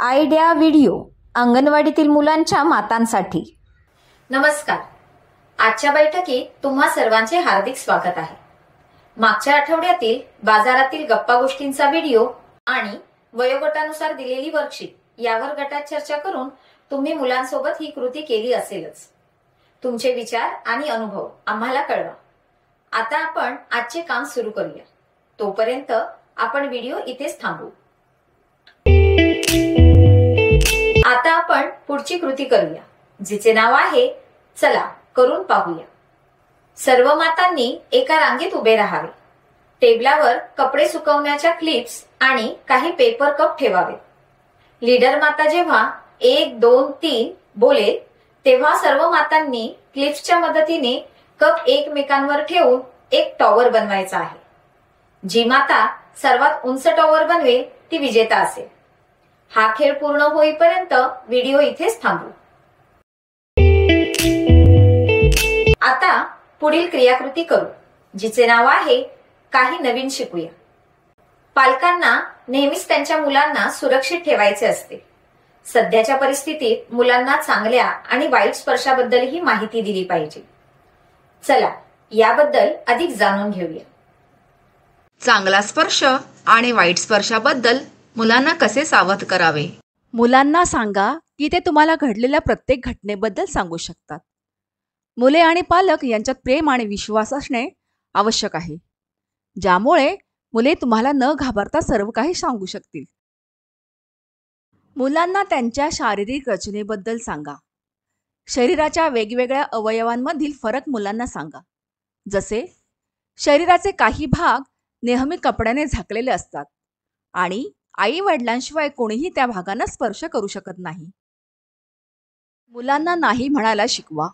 Idea video अंगणवाडीतील मुलांच्या मातांसाठी। नमस्कार। आजच्या बैठकीत तुम्हा सर्वांचे हार्दिक स्वागत आहे। मागच्या आठवड्यातील बाजारातील गप्पा गोष्टींचा व्हिडिओ आणि वयोगटानुसार दिलेली वर्कशीट यावर गटात चर्चा करून तुम्ही मुलांसोबत ही कृती केली असेलच। तुमचे विचार आणि अनुभव आम्हाला कळवा। आता आपण आजचे काम सुरू करूया। तोपर्यंत आपण व्हिडिओ इथेच थांबवू। आता आपण पुढची कृती करूया, जिचे नाव आहे चला करून पाहूया। सर्व मातांनी एका रांगेत उभे राहावे। टेबलावर कपडे सुकवण्याच्या क्लिप्स आणि काही पेपर कप ठेवावे। लीडर माता जेव्हा 1 2 3 बोलेल तेव्हा सर्व मातांनी क्लिप्सच्या मदतीने कप एकमेकांवर ठेवून एक टॉवर बनवायचा आहे। जी माता सर्वात उंच टॉवर बनवेल ती विजेता असेल। हा खेळ पूर्ण होईपर्यंत व्हिडिओ इथेच थांबवू। आता पुढील क्रियाकृती करू, जिचे नाव आहे काही नवीन शिकूया। पालकांना नेहमीच त्यांच्या मुलांना सुरक्षित ठेवायचे असते। सध्याच्या परिस्थितीत मुलांना चांगल्या आणि वाईट स्पर्शाबद्दलही माहिती दिली पाहिजे। चला याबद्दल अधिक जाणून घेऊया। चांगला स्पर्श आणि वाईट स्पर्शाबद्दल मुलांना कसे सावध करावे? मुलांना सांगा की ते तुम्हाला घडलेल्या प्रत्येक घटनेबद्दल सांगू शकतात। मुले आणि पालक यांच्यात प्रेम आणि विश्वास असणे आवश्यक आहे, ज्यामुळे मुले तुम्हाला न घाबरता सर्व काही सांगू शकतील। मुलांना त्यांच्या शारीरिक रचनेबद्दल सांगा। शरीराच्या वेगवेगळ्या अवयवांमधील फरक मुलांना सांगा। जसे शरीराचे काही भाग नेहमी कपड्याने झाकलेले असतात आणि आई वडिलांशिवाय कोणीही त्या भागांना स्पर्श करू शकत नाही। मुलांना नाही म्हणायला शिकवा।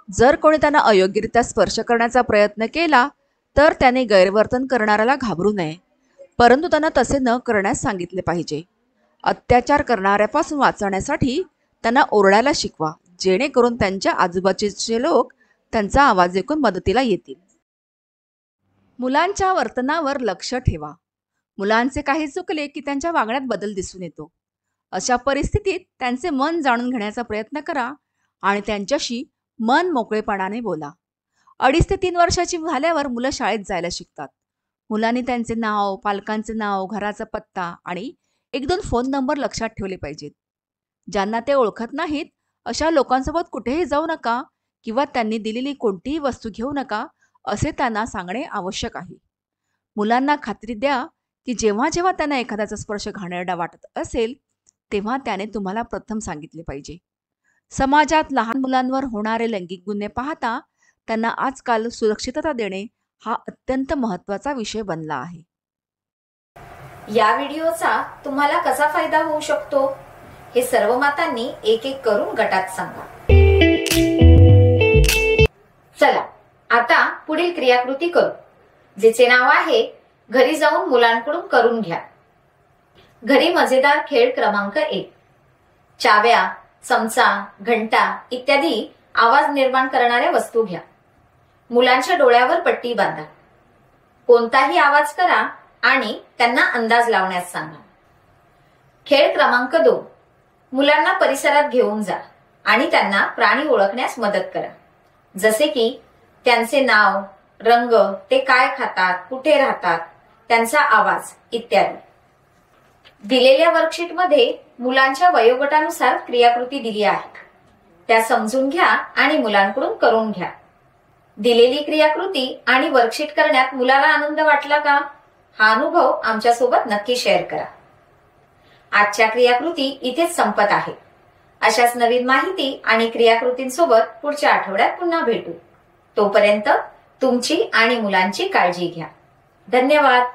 जर कोणी त्यांना अयोग्यरित्या स्पर्श करण्याचा प्रयत्न केला तर त्याने गैरवर्तन करणाऱ्याला घाबरू नये, परंतु त्यांना तसे न करण्यास सांगितले पाहिजे। अत्याचार करणाऱ्यापासून वाचवण्यासाठी त्यांना ओरडायला शिकवा, जेणेकरून त्यांच्या आजूबाजूचे लोक त्यांचा आवाज ऐकून मदतीला येतील। मुलांच्या वर्तनावर लक्ष ठेवा। मुलांचे काही चुकले की त्यांच्या वागण्यात बदल दिसून येतो। अशा परिस्थितीत त्यांचे मन जाणून घेण्याचा प्रयत्न करा आणि त्यांच्याशी मन मोकळेपणाने बोला। 2.5 ते 3 वर्षाची झाल्यावर मुलं शाळेत जायला शिकतात। मुलांनी त्यांचे नाव, पालकांचे नाव, घराचा पत्ता आणि 1-2 फोन नंबर लक्षात ठेवले पाहिजेत। ज्यांना ते ओळखत नाहीत अशा लोकांसोबत कुठेही जाऊ नका किंवा त्यांनी दिलेली कोणतीही वस्तू घेऊ नका असे त्यांना सांगणे आवश्यक आहे। मुलांना खात्री द्या की जेव्हा जेव्हा त्यांना एखाद्याचा स्पर्श घाणेरडा वाटत असेल तेव्हा त्याने तुम्हाला प्रथम सांगितले पाहिजे। समाजात लहान मुलांवर होणारे लैंगिक गुन्हे पाहता त्यांना आजकाल सुरक्षितता देणे हा अत्यंत महत्त्वाचा विषय बनला आहे। या व्हिडिओचा तुम्हाला कसा फायदा होऊ शकतो हे सर्व मातांनी एक एक करून गटात सांगा। चला आता पुढील क्रियाकृती करू, जिचे नाव आहे घरी जाऊन मुलांकडून करून घ्या। घरी मजेदार खेळ क्रमांक 1। चाव्या, चमचा, घंटा इत्यादी आवाज निर्माण करणाऱ्या वस्तू घ्या। मुलांच्या डोळ्यावर पट्टी बांधा। कोणताही आवाज करा आणि त्यांना अंदाज लावण्यास सांगा। खेळ क्रमांक 2। मुलांना परिसरात घेऊन जा आणि त्यांना प्राणी ओळखण्यास मदत करा, जसे की त्यांचे नाव, रंग, ते काय खातात, कुठे राहतात, त्यांचा आवाज इत्यादी। दिलेल्या वर्कशीटमध्ये मुलांच्या वयोगटानुसार क्रियाकृती दिली आहे, त्या समजून घ्या आणि मुलांकडून करून घ्या। दिलेली क्रियाकृती आणि वर्कशीट करण्यात मुलाला आनंद वाटला का? हा अनुभव आमच्यासोबत नक्की शेअर करा। आजच्या क्रियाकृती इथेच संपत आहे। अशाच नवीन माहिती आणि क्रियाकृतींसोबत पुढच्या आठवड्यात पुन्हा भेटू। तोपर्यंत तुमची आणि मुलांची काळजी घ्या। धन्यवाद।